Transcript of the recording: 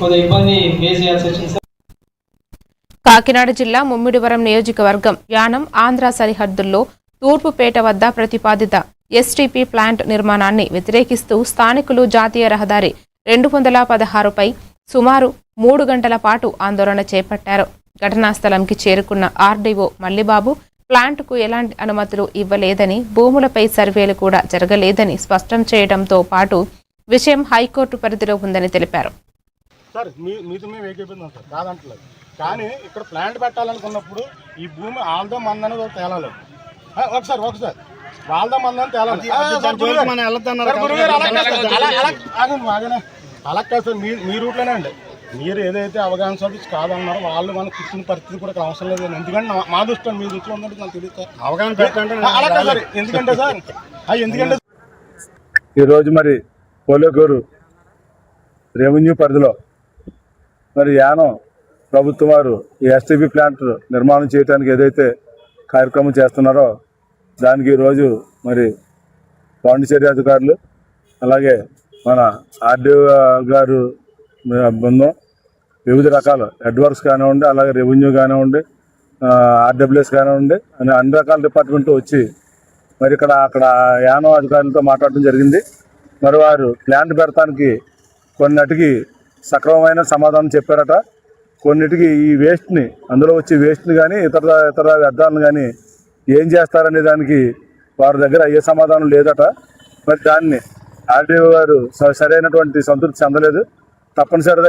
కొద్దిగా ఇబ్బంది ఫేస్ చేయాల్సి వచ్చింది సార్. కాకినాడ జిల్లా ముమ్మిడివరం నియోజకవర్గం యానం ఆంధ్ర సరిహద్దుల్లో తూర్పుపేట వద్ద ప్రతిపాదిత ఎస్టీపీ ప్లాంట్ నిర్మాణాన్ని వ్యతిరేకిస్తూ స్థానికులు జాతీయ రహదారి 216పై సుమారు 3 గంటల పాటు ఆందోళన చేపట్టారు. ఘటనా స్థలంకి చేరుకున్న ఆర్డీఓ మల్లిబాబు ప్లాంట్కు ఎలాంటి అనుమతులు ఇవ్వలేదని, భూములపై సర్వేలు కూడా జరగలేదని స్పష్టం చేయడంతో పాటు విషయం హైకోర్టు పరిధిలో ఉందని తెలిపారు. కానీ ఇక్కడ ప్లాంట్ పెట్టాలనుకున్నప్పుడు ఈ భూమి ఆల్దో మందని తేలాలి. ఒకసారి వాళ్ళదో మందని తేలాలి. అలా కాదు సార్, మీ రూట్లోనే అండి. మీరు ఏదైతే అవగాహన సర్వీస్ కాదన్నారో వాళ్ళు మనకు కూర్చున్న పరిస్థితి కూడా అవసరం లేదు. ఎందుకంటే మా దృష్టిలో మీ దృష్టిలో ఉందంటే నాకు తెలియదు సార్. అవగాహన పెట్టండి. అలా కాదు సార్, ఎందుకంటే ఈరోజు మరి పోలేకూరు రెవెన్యూ పరిధిలో మరి యానం ప్రభుత్వం వారు ఈ ఎస్టీపీ ప్లాంట్ నిర్మాణం చేయడానికి ఏదైతే కార్యక్రమం చేస్తున్నారో దానికి ఈరోజు మరి పాండిచేరి అధికారులు, అలాగే మన ఆర్డీఓ గారు బృందం, వివిధ రకాల హెడ్వర్క్స్ కానివ్వండి, అలాగే రెవెన్యూ కానివ్వండి, ఆర్డబ్ల్యూఎస్ కానివ్వండి, అన్ని రకాల డిపార్ట్మెంట్ వచ్చి మరి అక్కడ యానం అధికారులతో మాట్లాడడం జరిగింది. మరి వారు ప్లాంట్ పెడతానికి కొన్నిటికి సక్రమమైన సమాధానం చెప్పారట. కొన్నిటికి ఈ వేస్ట్ని, అందులో వచ్చే వేస్ట్ని కానీ ఇతర వ్యర్థాలను కానీ ఏం చేస్తారనే దానికి వారి దగ్గర అయ్యే సమాధానం లేదట. మరి దాన్ని ఆర్డీఓ గారు సరైనటువంటి సంతృప్తి చెందలేదు. తప్పనిసరిగా